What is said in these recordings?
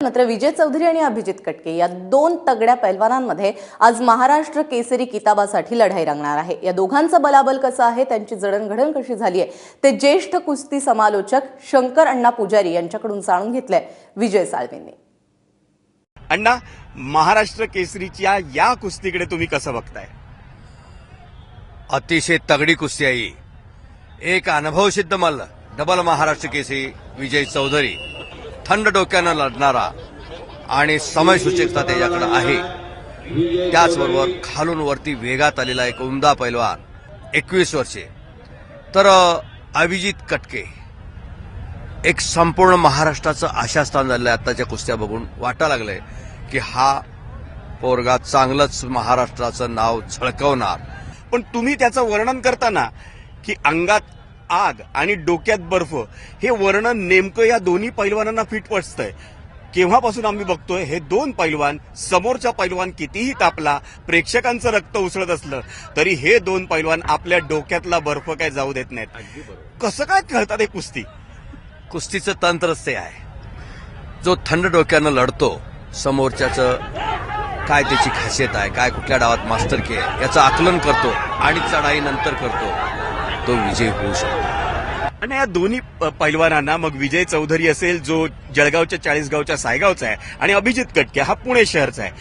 मात्र विजय चौधरी आणि अभिजित कटके या दोन तगड्या पैलवानांमध्ये आज महाराष्ट्र केसरी किताबासाठी लढाई रंगणार आहे। या दोघांचं बलाबल कसं आहे, त्यांची जडणघडण कशी झाली आहे ते ज्येष्ठ कुस्ती समालोचक शंकर अण्णा पुजारी यांच्याकडून जाणून घेतलंय विजय साळवेंनी। अण्णा, महाराष्ट्र केसरीच्या या कुस्तीकडे तुम्ही कसं बघताय? अतिशय तगडी कुस्ती आहे। एक अनुभवसिद्ध मल्ल डबल महाराष्ट्र केसरी विजय चौधरी थंड डोक्यानं लढणारा आणि समयसूचकता त्याच्याकडे आहे। त्याचबरोबर खालून वरती वेगात आलेला एक उमदा पैलवान 21 वर्षे। तर अभिजित कटके एक संपूर्ण महाराष्ट्राचं आशास्थान झालंय। आताच्या कुस्त्या बघून वाटा लागलंय की हा पोरगा चांगलंच महाराष्ट्राचं नाव झळकवणार। पण तुम्ही त्याचं वर्णन करताना की अंगात आग आणि डोक्यात बर्फ, हे वर्णन नेमकं या दोन्ही पैलवानांना फिट बसतंय। केव्हापासून आम्ही बघतोय हे दोन पैलवान, समोरचा पैलवान कितीही तापला, प्रेक्षकांचं रक्त उसळत असलं तरी हे दोन पैलवान आपल्या डोक्यातला बर्फ काय जाऊ देत नाहीत। कसं काय खेळतात हे कुस्ती? कुस्तीचं तंत्रच ते आहे। जो थंड डोक्यानं लढतो, समोरच्याचं काय त्याची खासियत आहे, काय कुठल्या डावात मास्टरकी आहे याचं आकलन करतो आणि चढाई नंतर करतो, तो विजय होऊ शकतो। आणि या दोन्ही पैलवानांना, मग विजय चौधरी असेल जो जळगावच्या 40गावच्या सायगावचा आहे आणि अभिजित कटके हा पुणे शहरचा आहे,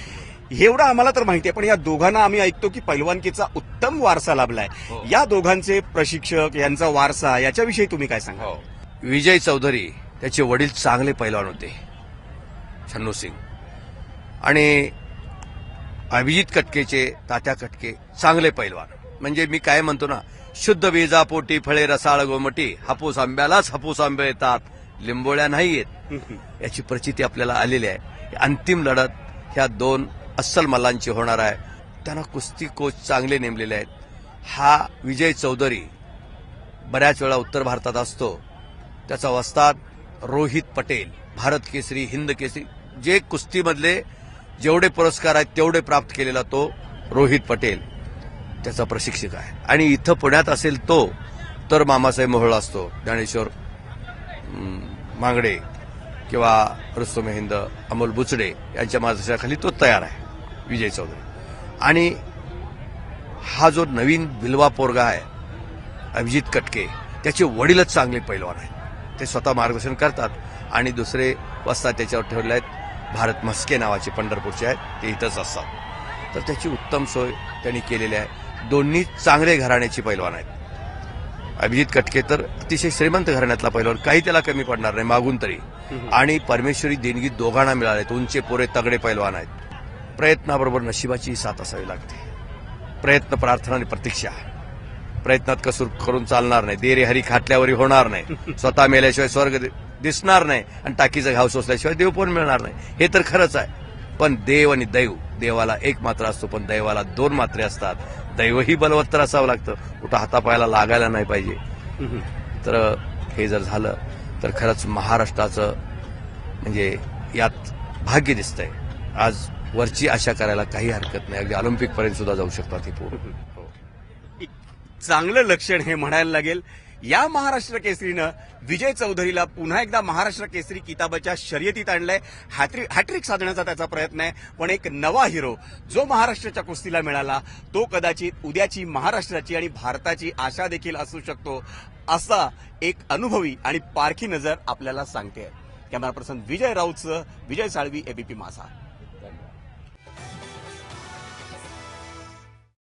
एवढं आम्हाला तर माहिती आहे। पण या दोघांना आम्ही ऐकतो की पैलवानकीचा उत्तम वारसा लाभलाय। या दोघांचे प्रशिक्षक, यांचा वारसा, याच्याविषयी तुम्ही काय सांगा? विजय चौधरी त्याचे वडील चांगले पैलवान होते, छन्नू सिंग, आणि अभिजित कटकेचे तात्या कटके चांगले पैलवान। म्हणजे मी काय म्हणतो ना, शुद्ध बीजा पोटी फळे रसाळ गोमटी, हापूस आंब्यालाच हापूस आंबे येतात, लिंबोळ्या नाही येत, याची प्रचिती आपल्याला आलेली आहे। अंतिम लढत ह्या दोन अस्सल मल्लांची होणार आहे। त्यांना कुस्ती कोच चांगले नेमलेले आहेत। हा विजय चौधरी बऱ्याच वेळा उत्तर भारतात असतो। त्याचा वस्ताद रोहित पटेल, भारत केसरी, हिंद केसरी, जे कुस्तीमधले जेवढे पुरस्कार आहेत तेवढे प्राप्त केलेला तो रोहित पटेल त्याचा प्रशिक्षक आहे। आणि इथं पुण्यात असेल तो तर मामासाहेब मोहोळ असतो, ज्ञानेश्वर मांगडे किंवा रुस्तम हिंद, अमोल बुचडे यांच्या मार्गदर्शनाखाली तो तयार आहे विजय चौधरी। आणि हा जो नवीन बिलवा पोरगा आहे अभिजित कटके, त्याचे वडीलच चांगले पैलवान आहेत, ते स्वतः मार्गदर्शन करतात। आणि दुसरे वस्ताद त्याच्यावर ठेवले आहेत भारत म्हस्के नावाचे, पंढरपूरचे आहेत, ते इथंच असतात। तर त्याची उत्तम सोय त्यांनी केलेली आहे। दोन्ही चांगले घराण्याची पैलवान आहेत। अभिजित कटके तर अतिशय श्रीमंत घराण्यातला पैलवान, काही त्याला कमी पडणार नाही मागून तरी। आणि परमेश्वरी देणगी दोघांना मिळाले, उंचे पोरे तगडे पैलवान आहेत। प्रयत्नाबरोबर नशिबाची साथ असावी लागते। प्रयत्न, प्रार्थना आणि प्रतीक्षा, प्रयत्नात कसूर करून चालणार नाही। देरे हरी खाटल्यावरही होणार नाही। स्वतः मेल्याशिवाय स्वर्ग दिसणार नाही आणि टाकीचा घाव सोसल्याशिवाय देव पण मिळणार नाही, हे तर खरंच आहे। पण देव आणि दैव, देवाला एक मात्र असतो पण दैवाला दोन मात्रे असतात। दैवही बलवत्तर असावं लागतं, कुठं हातापायाला लागायला नाही पाहिजे। तर हे जर झालं तर खरंच महाराष्ट्राचं म्हणजे यात भाग्य दिसतंय। आज वरची आशा करायला काही हरकत नाही, अगदी ऑलिम्पिक पर्यंत सुद्धा जाऊ शकतात ही पोरं। चांगलं लक्षण हे म्हणायला लागेल। या महाराष्ट्र केसरीनं विजय चौधरीला पुन्हा एकदा महाराष्ट्र केसरी किताबाच्या शर्यतीत आणलंय। हॅट्रिक साधण्याचा त्याचा प्रयत्न आहे। पण एक नवा हिरो जो महाराष्ट्राच्या कुस्तीला मिळाला, तो कदाचित उद्याची महाराष्ट्राची आणि भारताची आशा देखील असू शकतो, असा एक अनुभवी आणि पारखी नजर आपल्याला सांगते। कॅमेरा पर्सन विजय राऊतसह विजय साळवी, एबीपी माझा।